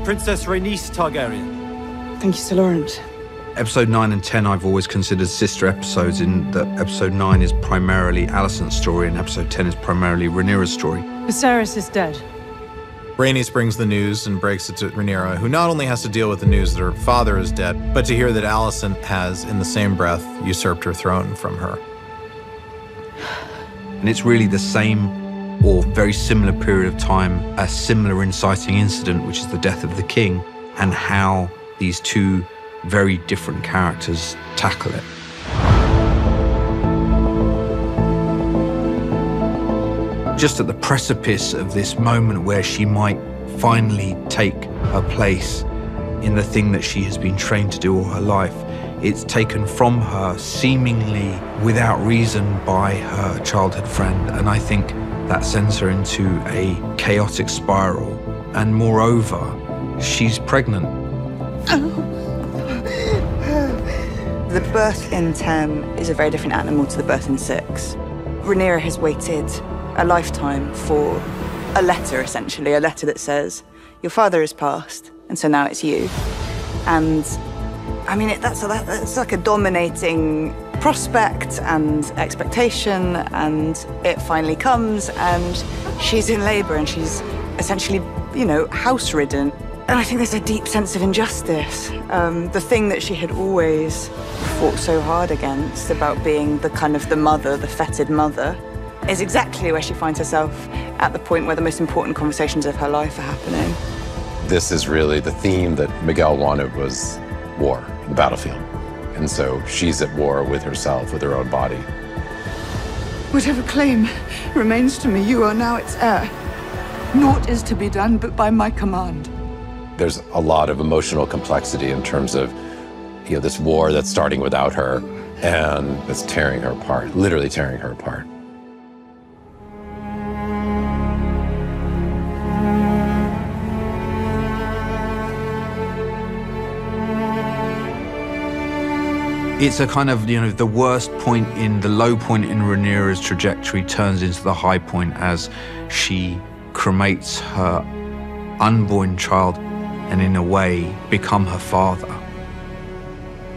Princess Rhaenys Targaryen. Thank you, Sir Laurent. Episode 9 and 10 I've always considered sister episodes, in that episode 9 is primarily Alicent's story and episode 10 is primarily Rhaenyra's story. Viserys is dead. Rhaenys brings the news and breaks it to Rhaenyra, who not only has to deal with the news that her father is dead, but to hear that Alicent has, in the same breath, usurped her throne from her. And it's really the same or very similar period of time, a similar inciting incident, which is the death of the king, and how these two very different characters tackle it. Just at the precipice of this moment where she might finally take her place in the thing that she has been trained to do all her life, it's taken from her seemingly without reason by her childhood friend, and I think that sends her into a chaotic spiral. And moreover, she's pregnant. The birth in 10 is a very different animal to the birth in 6. Rhaenyra has waited a lifetime for a letter, essentially, a letter that says, your father has passed, and so now it's you. And, I mean, that's like a dominating prospect and expectation, and it finally comes, and she's in labor, and she's essentially, you know, house-ridden. And I think there's a deep sense of injustice. The thing that she had always fought so hard against about being the kind of the mother, the fetid mother, is exactly where she finds herself at the point where the most important conversations of her life are happening. This is really the theme that Miguel wanted, was war, the battlefield. And so she's at war with herself, with her own body. Whatever claim remains to me, you are now its heir. Naught is to be done but by my command. There's a lot of emotional complexity in terms of, you know, this war that's starting without her and that's tearing her apart, literally tearing her apart. It's a kind of, you know, the worst point in, the low point in Rhaenyra's trajectory turns into the high point as she cremates her unborn child and in a way become her father.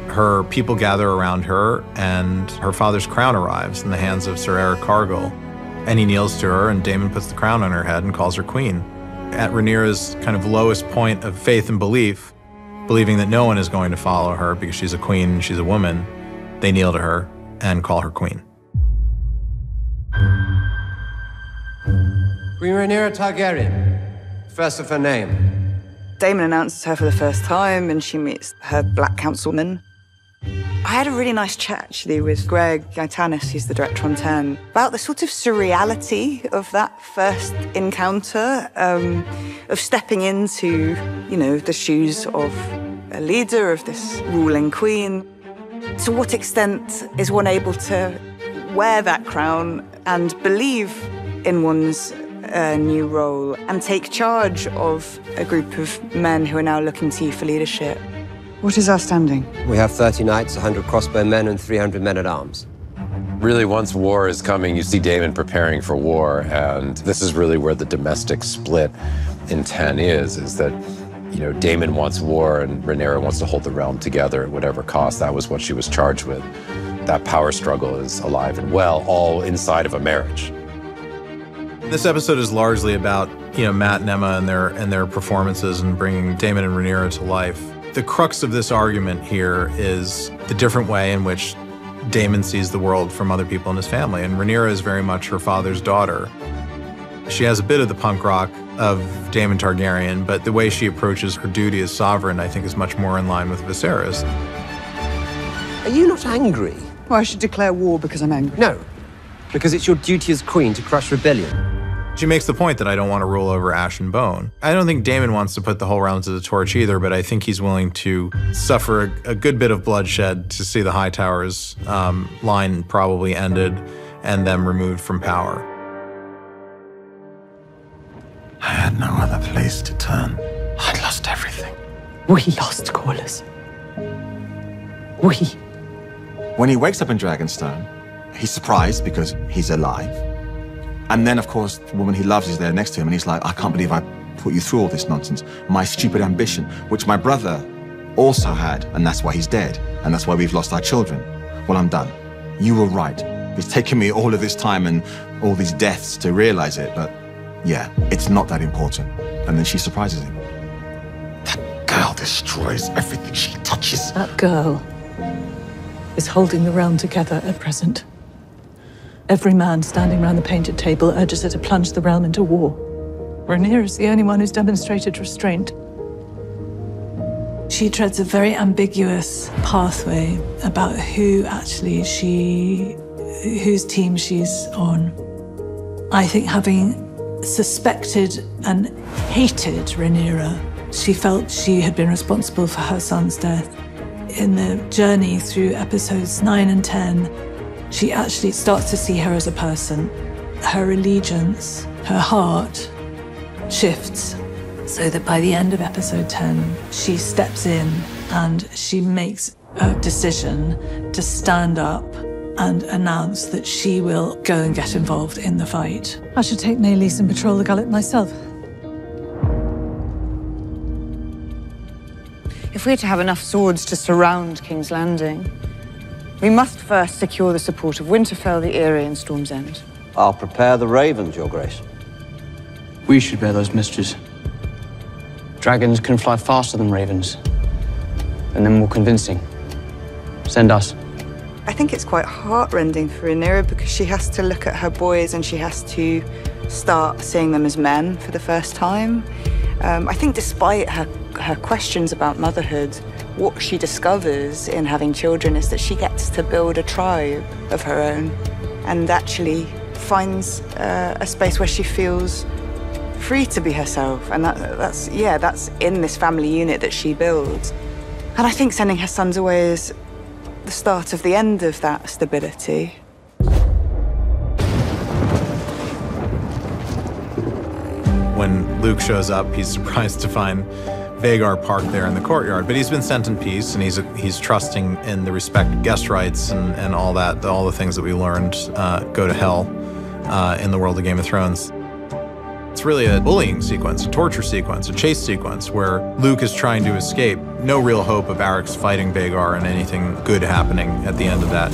Her people gather around her, and her father's crown arrives in the hands of Sir Eric Cargill. And he kneels to her, and Daemon puts the crown on her head and calls her queen. At Rhaenyra's kind of lowest point of faith and belief, believing that no one is going to follow her because she's a queen and she's a woman, they kneel to her and call her queen. Queen Rhaenyra Targaryen, first of her name. Daemon announces her for the first time, and she meets her black councilman. I had a really nice chat, actually, with Greg Gaetanis, who's the director on 10, about the sort of surreality of that first encounter, of stepping into, you know, the shoes of a leader, of this ruling queen. To what extent is one able to wear that crown and believe in one's new role and take charge of a group of men who are now looking to you for leadership? What is our standing? We have 30 knights, 100 crossbow men, and 300 men-at-arms. Really, once war is coming, you see Daemon preparing for war, and this is really where the domestic split in 10 is that, you know, Daemon wants war and Rhaenyra wants to hold the realm together at whatever cost. That was what she was charged with. That power struggle is alive and well, all inside of a marriage. This episode is largely about, you know, Matt and Emma and their performances and bringing Daemon and Rhaenyra to life. The crux of this argument here is the different way in which Daemon sees the world from other people in his family, and Rhaenyra is very much her father's daughter. She has a bit of the punk rock of Daemon Targaryen, but the way she approaches her duty as sovereign, I think, is much more in line with Viserys. Are you not angry? Well, I should declare war because I'm angry. No, because it's your duty as queen to crush rebellion. She makes the point that I don't want to rule over ash and bone. I don't think Daemon wants to put the whole realm to the torch either, but I think he's willing to suffer a good bit of bloodshed to see the Hightowers line probably ended and them removed from power. I had no other place to turn. I'd lost everything. We lost Corlys. We. When he wakes up in Dragonstone, he's surprised because he's alive. And then, of course, the woman he loves is there next to him, and he's like, I can't believe I put you through all this nonsense. My stupid ambition, which my brother also had, and that's why he's dead, and that's why we've lost our children. Well, I'm done. You were right. It's taken me all of this time and all these deaths to realize it, but yeah, it's not that important. And then she surprises him. That girl destroys everything she touches. That girl is holding the realm together at present. Every man standing round the painted table urges her to plunge the realm into war. Rhaenyra is the only one who's demonstrated restraint. She treads a very ambiguous pathway about whose team she's on. I think having suspected and hated Rhaenyra, she felt she had been responsible for her son's death. In the journey through episodes 9 and 10, she actually starts to see her as a person. Her allegiance, her heart shifts, so that by the end of episode 10, she steps in and she makes a decision to stand up and announce that she will go and get involved in the fight. I should take Naelys and patrol the gullet myself. If we're to have enough swords to surround King's Landing, we must first secure the support of Winterfell, the Eyrie, and Storm's End. I'll prepare the ravens, Your Grace. We should bear those mysteries. Dragons can fly faster than ravens, and they're more convincing. Send us. I think it's quite heartrending for Rhaenyra because she has to look at her boys and she has to start seeing them as men for the first time. I think despite her questions about motherhood, what she discovers in having children is that she gets to build a tribe of her own and actually finds a space where she feels free to be herself. And that's in this family unit that she builds. And I think sending her sons away is the start of the end of that stability. When Luke shows up, he's surprised to find Vhagar parked there in the courtyard, but he's been sent in peace, and he's trusting in the respect of guest rights and all that, all the things that we learned go to hell in the world of Game of Thrones. It's really a bullying sequence, a torture sequence, a chase sequence where Luke is trying to escape. No real hope of Arrax fighting Vhagar and anything good happening at the end of that.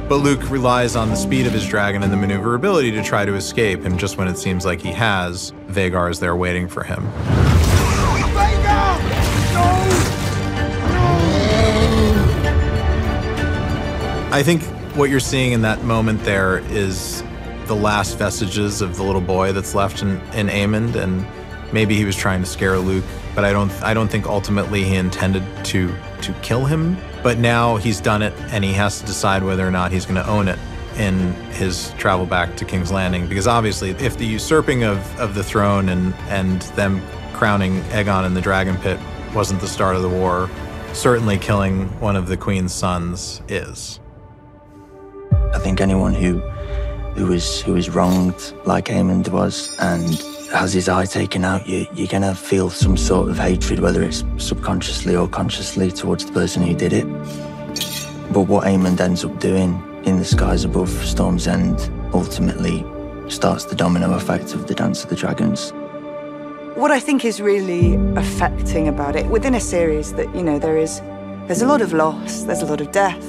But Luke relies on the speed of his dragon and the maneuverability to try to escape, and just when it seems like he has, Vhagar is there waiting for him. I think what you're seeing in that moment there is the last vestiges of the little boy that's left in Aemond, and maybe he was trying to scare Luke, but I don't think ultimately he intended to kill him. But now he's done it, and he has to decide whether or not he's going to own it in his travel back to King's Landing. Because obviously, if the usurping of the throne and them crowning Aegon in the Dragon Pit wasn't the start of the war, certainly killing one of the Queen's sons is. I think anyone who is wronged like Aemond was and has his eye taken out, you're gonna feel some sort of hatred, whether it's subconsciously or consciously, towards the person who did it. But what Aemond ends up doing in the skies above Storm's End ultimately starts the domino effect of the Dance of the Dragons. What I think is really affecting about it, within a series that, you know, there's a lot of loss, there's a lot of death,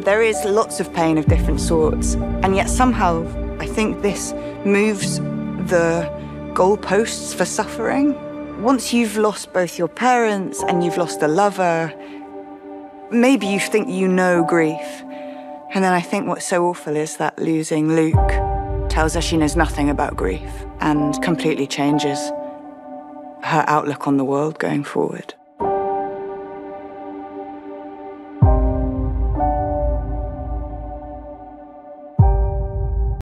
there is lots of pain of different sorts, and yet somehow I think this moves the goalposts for suffering. Once you've lost both your parents and you've lost a lover, maybe you think you know grief. And then I think what's so awful is that losing Luke tells her she knows nothing about grief and completely changes her outlook on the world going forward.